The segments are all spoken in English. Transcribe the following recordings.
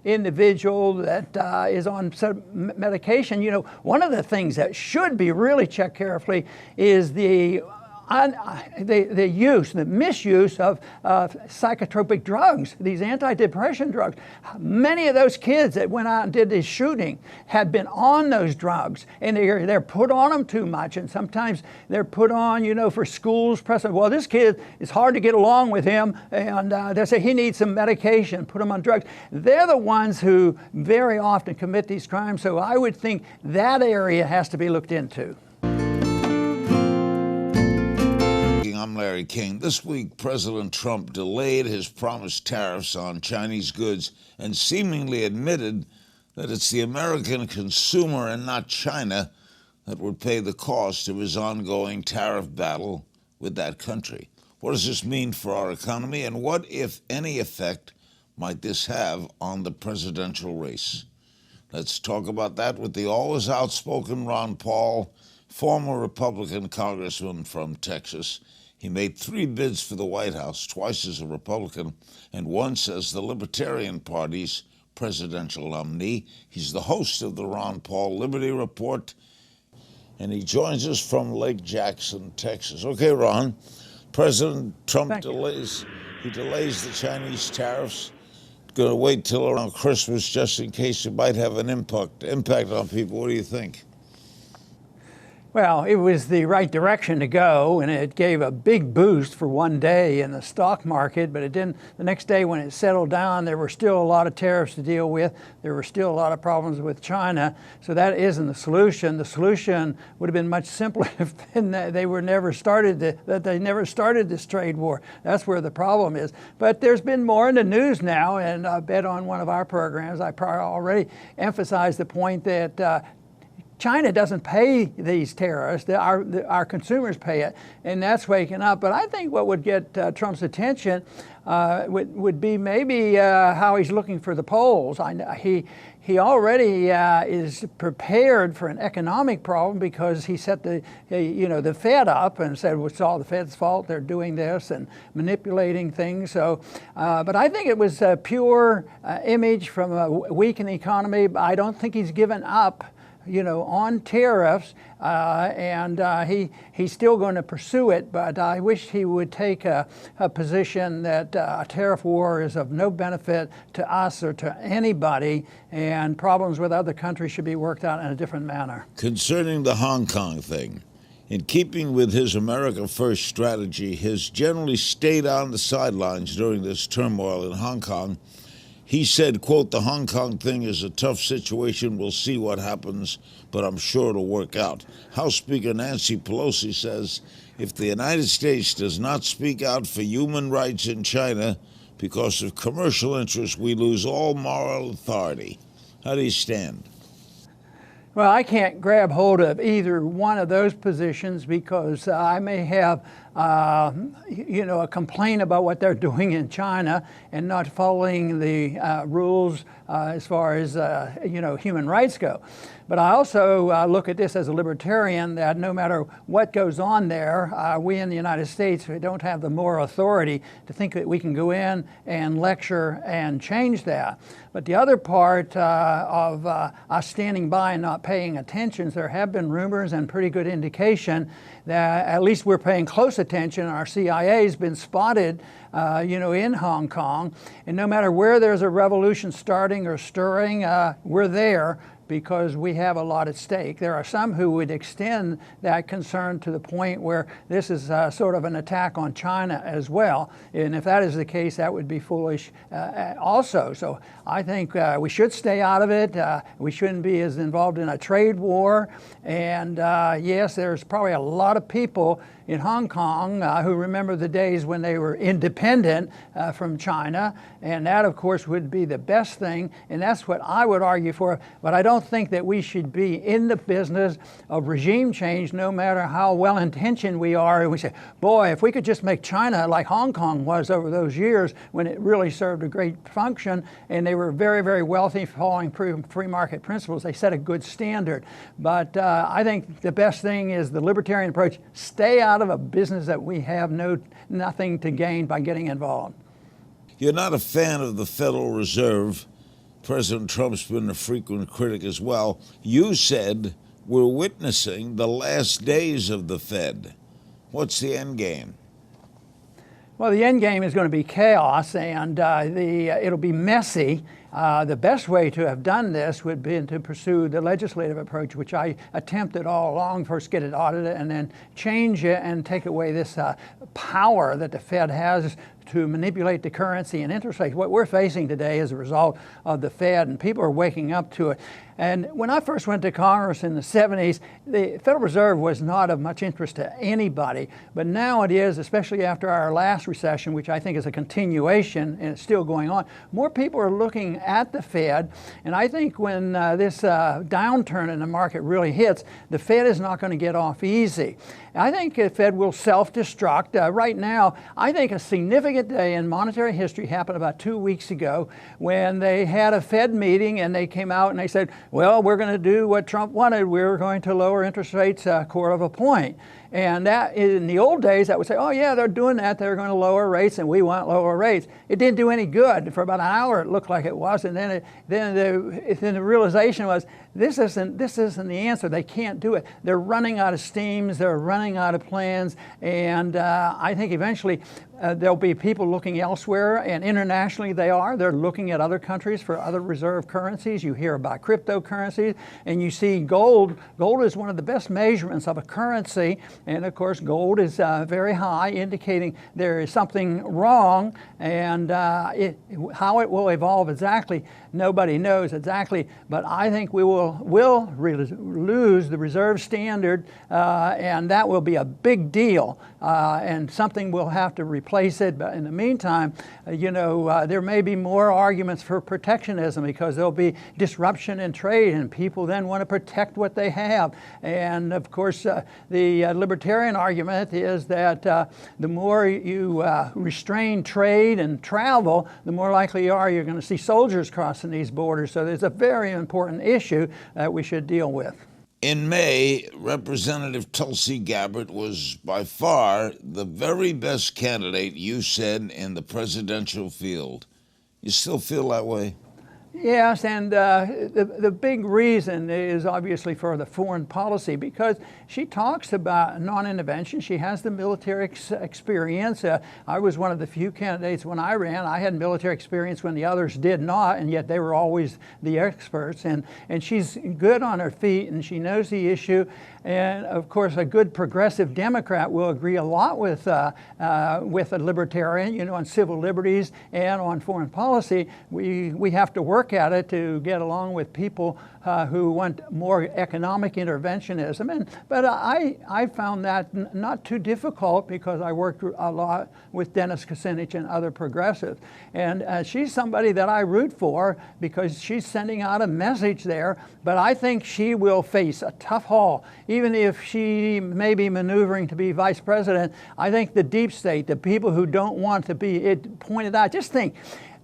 individual that is on some medication, one of the things that should be really checked carefully is the use, the misuse of psychotropic drugs, these antidepressant drugs. Many of those kids that went out and did this shooting had been on those drugs, and they're put on them too much, and sometimes they're put on, for schools, well, this kid, it's hard to get along with him, and they say he needs some medication, put him on drugs. They're the ones who very often commit these crimes, so I would think that area has to be looked into. I'm Larry King. This week, President Trump delayed his promised tariffs on Chinese goods and seemingly admitted that it's the American consumer and not China that would pay the cost of his ongoing tariff battle with that country. What does this mean for our economy, and what, if any, effect might this have on the presidential race? Let's talk about that with the always outspoken Ron Paul, former Republican congressman from Texas. He made 3 bids for the White House, twice as a Republican, and once as the Libertarian Party's presidential nominee. He's the host of the Ron Paul Liberty Report, and he joins us from Lake Jackson, Texas. Okay, Ron, President Trump delays the Chinese tariffs. Going to wait till around Christmas just in case it might have an impact on people. What do you think? Well, it was the right direction to go, and it gave a big boost for one day in the stock market, but it didn't. The next day when it settled down, there were still a lot of tariffs to deal with. There were still a lot of problems with China, so that isn't the solution. The solution would have been much simpler if they never started this trade war. That's where the problem is. But there's been more in the news now, and I bet on one of our programs, I already emphasized the point that China doesn't pay these tariffs. Our consumers pay it, and that's waking up. But I think what would get Trump's attention would be maybe how he's looking for the polls. He already is prepared for an economic problem because he set the Fed up and said, well, it's all the Fed's fault. They're doing this and manipulating things. So, but I think it was a pure image from a weakened economy. I don't think he's given up on tariffs, and he's still going to pursue it, but I wish he would take a position that a tariff war is of no benefit to us or to anybody, and problems with other countries should be worked out in a different manner. Concerning the Hong Kong thing, in keeping with his America First strategy, has generally stayed on the sidelines during this turmoil in Hong Kong. He said, quote, "The Hong Kong thing is a tough situation. We'll see what happens, but I'm sure it'll work out." House Speaker Nancy Pelosi says, if the United States does not speak out for human rights in China because of commercial interests, we lose all moral authority. How do you stand? Well, I can't grab hold of either one of those positions because I may have a complaint about what they're doing in China and not following the rules as far as human rights go. But I also look at this as a libertarian, that no matter what goes on there, we in the United States, we don't have the moral authority to think that we can go in and lecture and change that. But the other part of us standing by and not paying attention, there have been rumors and pretty good indication that at least we're paying close attention. Our CIA has been spotted in Hong Kong. And no matter where there's a revolution starting or stirring, we're there, because we have a lot at stake. There are some who would extend that concern to the point where this is sort of an attack on China as well. And if that is the case, that would be foolish also. So I think we should stay out of it. We shouldn't be as involved in a trade war. And yes, there's probably a lot of people in Hong Kong who remember the days when they were independent from China. And that, of course, would be the best thing. And that's what I would argue for. But I don't think that we should be in the business of regime change, no matter how well-intentioned we are. And we say, boy, if we could just make China like Hong Kong was over those years when it really served a great function, and they were very, very wealthy, following free market principles. They set a good standard. But I think the best thing is the libertarian approach. Stay out of a business that we have nothing to gain by getting involved. You're not a fan of the Federal Reserve, President Trump's been a frequent critic as well. You said we're witnessing the last days of the Fed. What's the end game? Well, the end game is going to be chaos, and it'll be messy. The best way to have done this would be to pursue the legislative approach, which I attempted all along. First get it audited and then change it and take away this power that the Fed has to manipulate the currency and interest rates. What we're facing today is a result of the Fed, and people are waking up to it. And when I first went to Congress in the 70s, the Federal Reserve was not of much interest to anybody. But now it is, especially after our last recession, which I think is a continuation and it's still going on. More people are looking at the Fed. And I think when this downturn in the market really hits, the Fed is not going to get off easy. I think the Fed will self-destruct. Right now, I think a significant day in monetary history happened about 2 weeks ago when they had a Fed meeting and they came out and they said, well, we're going to do what Trump wanted. We're going to lower interest rates a quarter of a point. And that, in the old days, that would say, oh yeah, they're doing that. They're going to lower rates and we want lower rates. It didn't do any good. For about an hour, it looked like it was. And then the realization was, this isn't the answer. They can't do it. They're running out of schemes. They're running out of plans. And I think eventually there'll be people looking elsewhere, and internationally they're looking at other countries for other reserve currencies. You hear about cryptocurrencies, and you see gold. Gold is one of the best measurements of a currency, and of course gold is very high, indicating there is something wrong, and how it will evolve exactly, nobody knows exactly, but I think we will lose the reserve standard, and that will be a big deal, and something will have to replace it. But in the meantime, there may be more arguments for protectionism because there'll be disruption in trade and people then want to protect what they have. And of course, the libertarian argument is that the more you restrain trade and travel, the more likely you're going to see soldiers crossing these borders. So there's a very important issue that we should deal with. In May, Representative Tulsi Gabbard was by far the very best candidate, you said, in the presidential field. You still feel that way? Yes, and the big reason is obviously for the foreign policy, because she talks about non-intervention. She has the military experience. I was one of the few candidates when I ran. I had military experience when the others did not, and yet they were always the experts. And she's good on her feet, and she knows the issue. And of course, a good progressive Democrat will agree a lot with a libertarian, on civil liberties and on foreign policy. We have to work at it to get along with people who want more economic interventionism. But I found that not too difficult because I worked a lot with Dennis Kucinich and other progressives. And she's somebody that I root for because she's sending out a message there. But I think she will face a tough haul. Even if she may be maneuvering to be vice president, I think the deep state, the people who don't want to be, it pointed out, just think,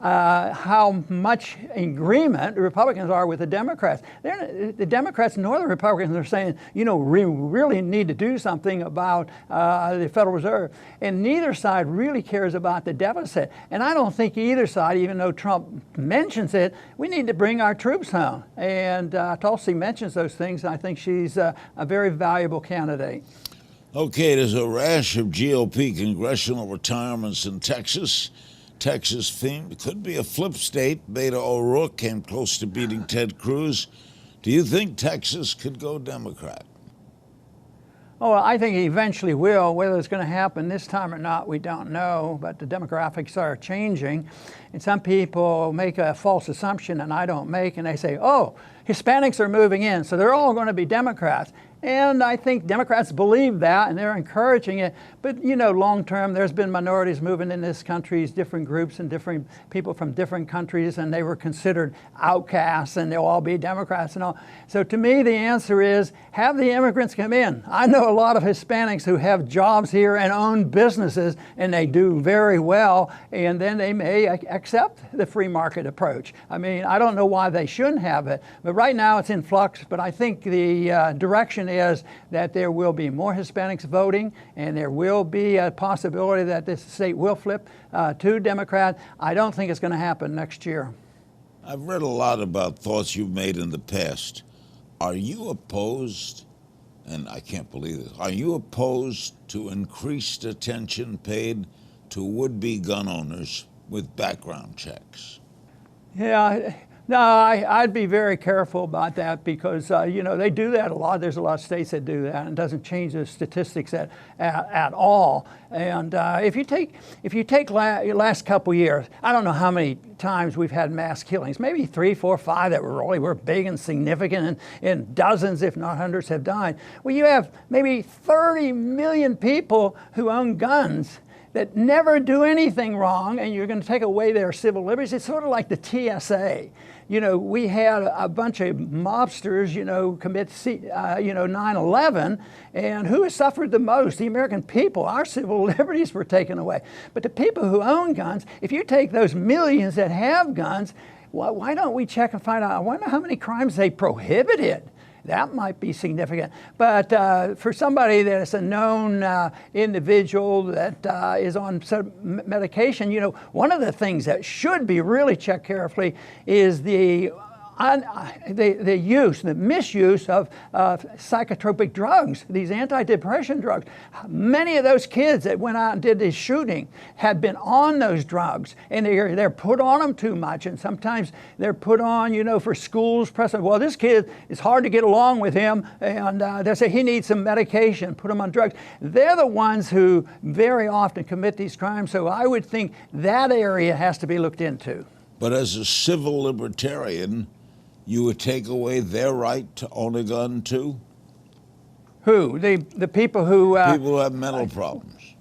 how much agreement the Republicans are with the Democrats. The Democrats nor the Republicans are saying, we really need to do something about the Federal Reserve. And neither side really cares about the deficit. And I don't think either side, even though Trump mentions it, we need to bring our troops home. And Tulsi mentions those things. And I think she's a very valuable candidate. Okay, there's a rash of GOP congressional retirements in Texas. Texas themed. It could be a flip state. Beto O'Rourke came close to beating Ted Cruz. Do you think Texas could go Democrat? Oh, I think he eventually will. Whether it's going to happen this time or not, we don't know. But the demographics are changing. And some people make a false assumption, and I don't make, and they say, oh, Hispanics are moving in, so they're all going to be Democrats. And I think Democrats believe that, and they're encouraging it. But, long term, there's been minorities moving in this country, different groups and different people from different countries, and they were considered outcasts, and they'll all be Democrats and all. So to me, the answer is have the immigrants come in. I know a lot of Hispanics who have jobs here and own businesses, and they do very well, and then they may accept the free market approach. I mean, I don't know why they shouldn't have it, but right now it's in flux. But I think the direction is that there will be more Hispanics voting, and there will be a possibility that this state will flip to Democrat. I don't think it's going to happen next year. I've read a lot about thoughts you've made in the past. Are you opposed, and I can't believe this, are you opposed to increased attention paid to would-be gun owners with background checks? Yeah, no, I'd be very careful about that because, they do that a lot. There's a lot of states that do that, and it doesn't change the statistics at all. And if you take last couple years, I don't know how many times we've had mass killings, maybe 3, 4, 5 that were big and significant, and dozens, if not hundreds, have died. Well, you have maybe 30 million people who own guns that never do anything wrong, and you're going to take away their civil liberties. It's sort of like the TSA. We had a bunch of mobsters, commit, 9/11, and who has suffered the most? The American people. Our civil liberties were taken away. But the people who own guns, if you take those millions that have guns, why don't we check and find out? I wonder how many crimes they prohibited. That might be significant. But for somebody that's a known individual that is on some medication, one of the things that should be really checked carefully is the misuse of psychotropic drugs, these antidepressant drugs. Many of those kids that went out and did this shooting had been on those drugs, and they're put on them too much, and sometimes they're put on, for schools, well, this kid, it's hard to get along with him, and they say he needs some medication, put him on drugs. They're the ones who very often commit these crimes, so I would think that area has to be looked into. But as a civil libertarian, you would take away their right to own a gun too? Who? The people who... people who have mental problems.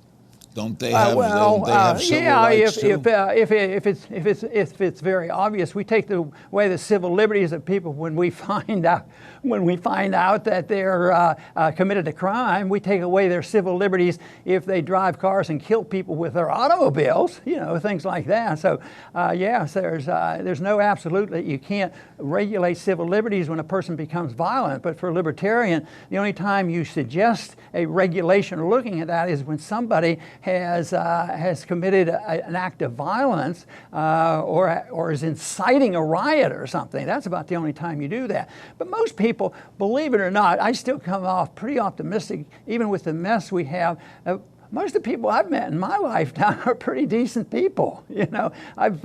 Don't they have civil rights too? If it's very obvious, we take away the civil liberties of people when we find out that they're committed a crime. We take away their civil liberties if they drive cars and kill people with their automobiles, things like that. So yes, there's no absolute that you can't regulate civil liberties when a person becomes violent. But for a libertarian, the only time you suggest a regulation or looking at that is when somebody has committed an act of violence or is inciting a riot or something. That's about the only time you do that. But most people, believe it or not, I still come off pretty optimistic, even with the mess we have. Most of the people I've met in my lifetime are pretty decent people. I've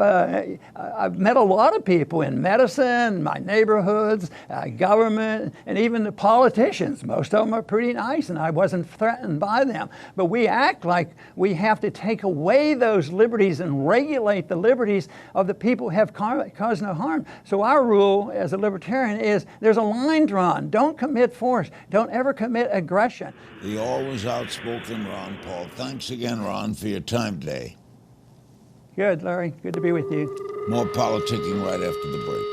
met a lot of people in medicine, my neighborhoods, government, and even the politicians. Most of them are pretty nice, and I wasn't threatened by them. But we act like we have to take away those liberties and regulate the liberties of the people who have caused no harm. So our rule as a libertarian is there's a line drawn. Don't commit force. Don't ever commit aggression. The always outspoken Ron Paul. Thanks again, Ron, for your time today. Good, Larry. Good to be with you. More politicking right after the break.